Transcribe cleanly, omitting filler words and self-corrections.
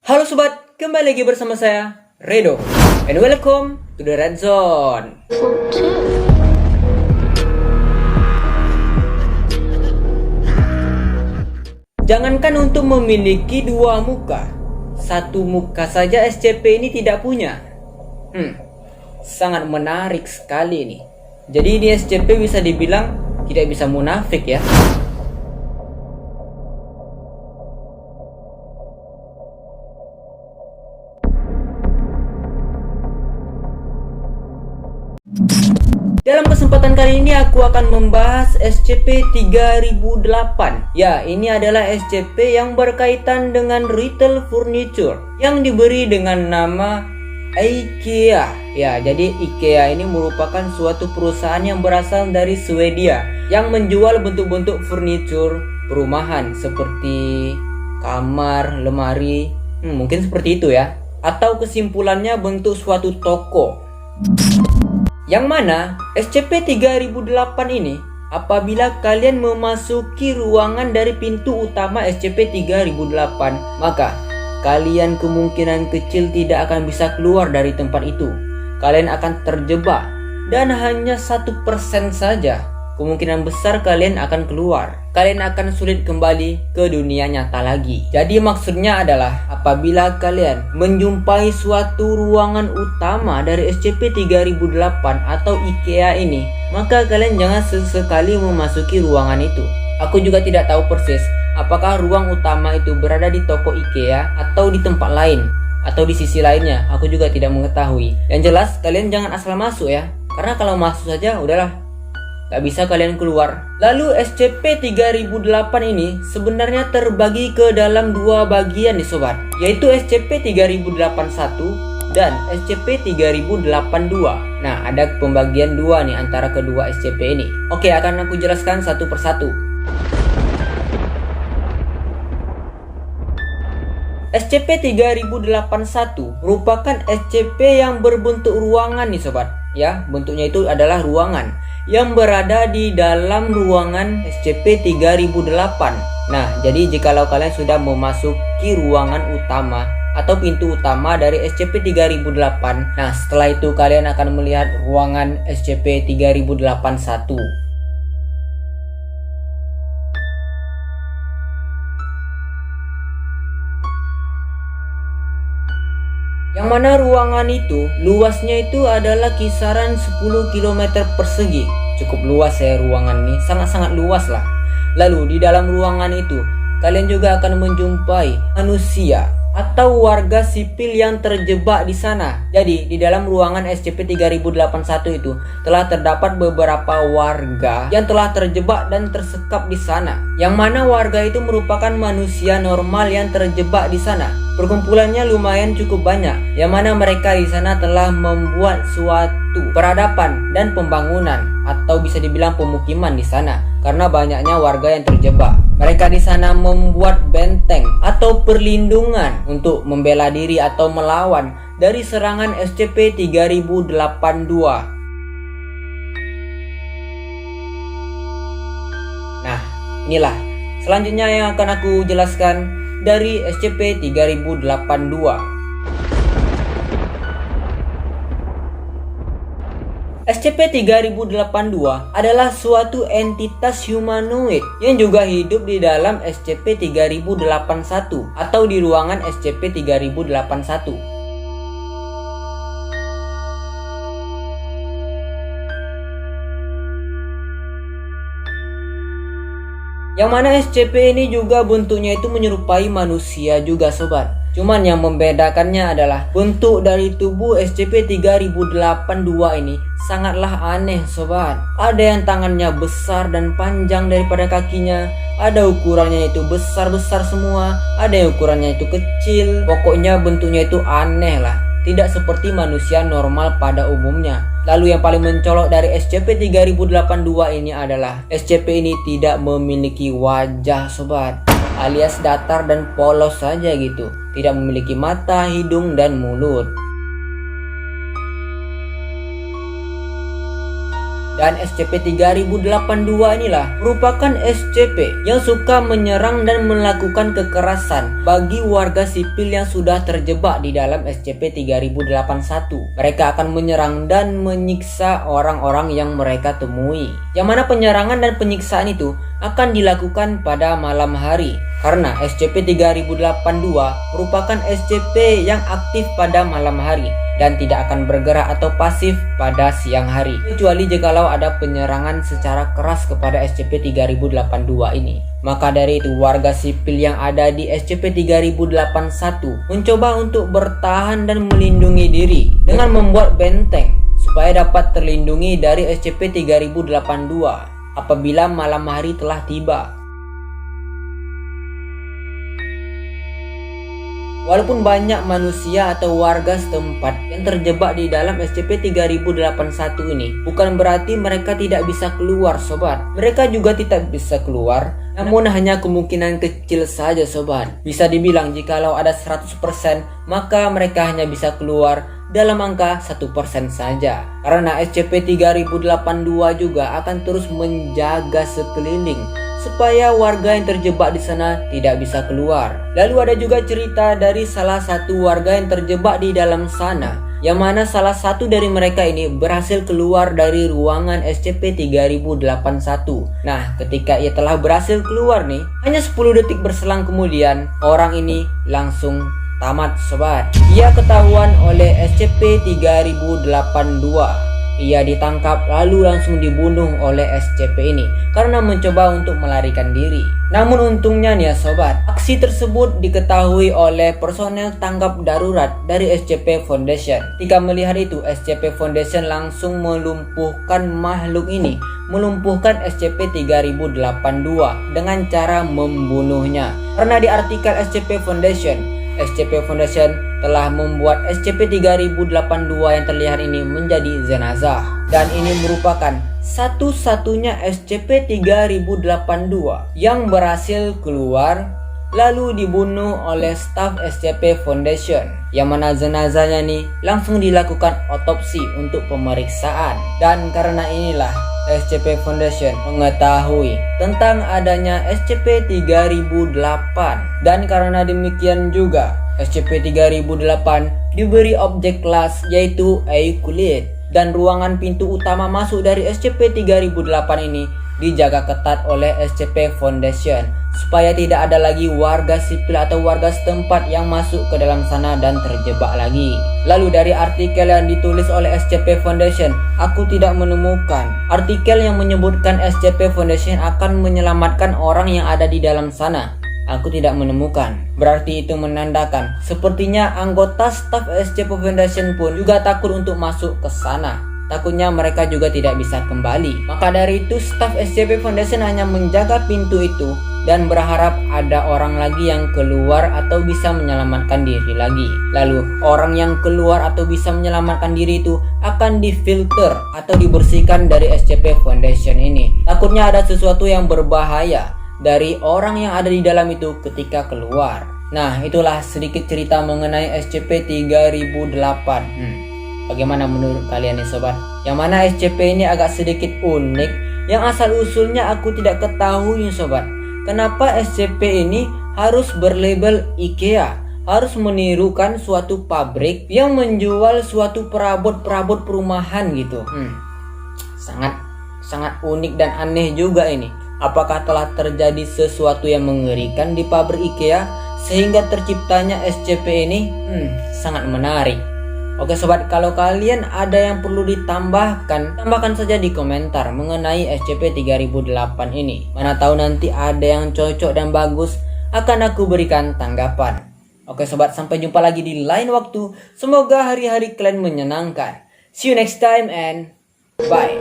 Halo sobat, kembali lagi bersama saya, Redo. And welcome to the Red Zone. Jangankan untuk memiliki dua muka, satu muka saja SCP ini tidak punya. Sangat menarik sekali ini. Jadi ini SCP bisa dibilang tidak bisa munafik ya. Dalam kesempatan kali ini aku akan membahas SCP-3008. Ya, ini adalah SCP yang berkaitan dengan retail furniture yang diberi dengan nama IKEA. Ya, jadi IKEA ini merupakan suatu perusahaan yang berasal dari Swedia yang menjual bentuk-bentuk furniture perumahan seperti kamar, lemari, mungkin seperti itu ya. Atau kesimpulannya bentuk suatu toko. Yang mana SCP-3008 ini apabila kalian memasuki ruangan dari pintu utama SCP-3008, maka kalian kemungkinan kecil tidak akan bisa keluar dari tempat itu. Kalian akan terjebak dan hanya 1% saja kemungkinan besar kalian akan keluar. Kalian akan sulit kembali ke dunia nyata lagi. Jadi maksudnya adalah apabila kalian menjumpai suatu ruangan utama dari SCP-3008 atau IKEA ini, maka kalian jangan sesekali memasuki ruangan itu. Aku juga tidak tahu persis apakah ruang utama itu berada di toko IKEA atau di tempat lain atau di sisi lainnya. Aku juga tidak mengetahui. Yang jelas kalian jangan asal masuk ya. Karena kalau masuk saja udahlah, gak bisa kalian keluar. Lalu SCP-3008 ini sebenarnya terbagi ke dalam dua bagian nih sobat, yaitu SCP-3081 dan SCP-3082. Nah, ada pembagian dua nih antara kedua SCP ini. Oke, akan aku jelaskan satu persatu. SCP-3081 merupakan SCP yang berbentuk ruangan nih sobat. Ya, bentuknya itu adalah ruangan yang berada di dalam ruangan SCP-3008. Nah, jadi jikalau kalian sudah memasuki ruangan utama atau pintu utama dari SCP-3008, nah setelah itu kalian akan melihat ruangan SCP-3081. Yang mana ruangan itu luasnya itu adalah kisaran 10 km persegi. Cukup luas ya ruangan ini, sangat-sangat luas lah. Lalu di dalam ruangan itu kalian juga akan menjumpai manusia atau warga sipil yang terjebak di sana. Jadi di dalam ruangan SCP-3081 itu telah terdapat beberapa warga yang telah terjebak dan tersekap di sana. Yang mana warga itu merupakan manusia normal yang terjebak di sana. Perkumpulannya lumayan cukup banyak, yang mana mereka di sana telah membuat suatu peradaban dan pembangunan atau bisa dibilang pemukiman di sana karena banyaknya warga yang terjebak. Mereka di sana membuat benteng atau perlindungan untuk membela diri atau melawan dari serangan SCP-3082. Nah, inilah selanjutnya yang akan aku jelaskan dari SCP-3082. SCP-3082 adalah suatu entitas humanoid yang juga hidup di dalam SCP-3081 atau di ruangan SCP-3081. Yang mana SCP ini juga bentuknya itu menyerupai manusia juga sobat. Cuman yang membedakannya adalah bentuk dari tubuh SCP-3082 ini sangatlah aneh sobat. Ada yang tangannya besar dan panjang daripada kakinya. Ada ukurannya itu besar-besar semua. Ada yang ukurannya itu kecil. Pokoknya bentuknya itu aneh lah. Tidak seperti manusia normal pada umumnya. Lalu yang paling mencolok dari SCP-3082 ini adalah SCP ini tidak memiliki wajah sobat, alias datar dan polos saja gitu. Tidak memiliki mata, hidung, dan mulut. Dan SCP-3082 inilah merupakan SCP yang suka menyerang dan melakukan kekerasan bagi warga sipil yang sudah terjebak di dalam SCP-3081. Mereka akan menyerang dan menyiksa orang-orang yang mereka temui. Yang mana penyerangan dan penyiksaan itu akan dilakukan pada malam hari. Karena SCP-3082 merupakan SCP yang aktif pada malam hari dan tidak akan bergerak atau pasif pada siang hari, kecuali jikalau ada penyerangan secara keras kepada SCP-3082 ini. Maka dari itu warga sipil yang ada di SCP-3081 mencoba untuk bertahan dan melindungi diri dengan membuat benteng supaya dapat terlindungi dari SCP-3082 apabila malam hari telah tiba. Walaupun banyak manusia atau warga setempat yang terjebak di dalam SCP-3081 ini, bukan berarti mereka tidak bisa keluar, sobat. Mereka juga tidak bisa keluar, namun hanya kemungkinan kecil saja, sobat. Bisa dibilang jikalau ada 100%, maka mereka hanya bisa keluar dalam angka 1% saja. Karena SCP-3082 juga akan terus menjaga sekeliling supaya warga yang terjebak di sana tidak bisa keluar. Lalu ada juga cerita dari salah satu warga yang terjebak di dalam sana, yang mana salah satu dari mereka ini berhasil keluar dari ruangan SCP-3081. Nah, ketika ia telah berhasil keluar nih, hanya 10 detik berselang kemudian, orang ini langsung tamat, sobat. Ia ketahuan oleh SCP-3082. Ia ditangkap lalu langsung dibunuh oleh SCP ini karena mencoba untuk melarikan diri. Namun untungnya nih ya sobat, aksi tersebut diketahui oleh personel tanggap darurat dari SCP Foundation. Ketika melihat itu, SCP Foundation langsung melumpuhkan makhluk ini, melumpuhkan SCP-3082 dengan cara membunuhnya. Karena di artikel SCP Foundation telah membuat SCP-3082 yang terlihat ini menjadi jenazah. Dan ini merupakan satu-satunya SCP-3082 yang berhasil keluar lalu dibunuh oleh staf SCP Foundation, yang mana jenazahnya nih langsung dilakukan otopsi untuk pemeriksaan. Dan karena inilah SCP Foundation mengetahui tentang adanya SCP-3008, dan karena demikian juga SCP-3008 diberi objek kelas yaitu Euclid, dan ruangan pintu utama masuk dari SCP-3008 ini dijaga ketat oleh SCP Foundation supaya tidak ada lagi warga sipil atau warga setempat yang masuk ke dalam sana dan terjebak lagi. Lalu dari artikel yang ditulis oleh SCP Foundation, aku tidak menemukan artikel yang menyebutkan SCP Foundation akan menyelamatkan orang yang ada di dalam sana. Aku tidak menemukan. Berarti itu menandakan sepertinya anggota staf SCP Foundation pun juga takut untuk masuk ke sana. Takutnya mereka juga tidak bisa kembali. Maka dari itu staf SCP Foundation hanya menjaga pintu itu dan berharap ada orang lagi yang keluar atau bisa menyelamatkan diri lagi. Lalu orang yang keluar atau bisa menyelamatkan diri itu akan difilter atau dibersihkan dari SCP Foundation ini. Takutnya ada sesuatu yang berbahaya dari orang yang ada di dalam itu ketika keluar. Nah, itulah sedikit cerita mengenai SCP-3008. Bagaimana menurut kalian nih sobat? Yang mana SCP ini agak sedikit unik, yang asal usulnya aku tidak ketahui sobat. Kenapa SCP ini harus berlabel IKEA, harus menirukan suatu pabrik yang menjual suatu perabot-perabot perumahan gitu. Sangat unik dan aneh juga ini. Apakah telah terjadi sesuatu yang mengerikan di pabrik IKEA sehingga terciptanya SCP ini? Sangat menarik. Oke sobat, kalau kalian ada yang perlu ditambahkan, tambahkan saja di komentar mengenai SCP-3008 ini. Mana tahu nanti ada yang cocok dan bagus, akan aku berikan tanggapan. Oke sobat, sampai jumpa lagi di lain waktu. Semoga hari-hari kalian menyenangkan. See you next time and bye.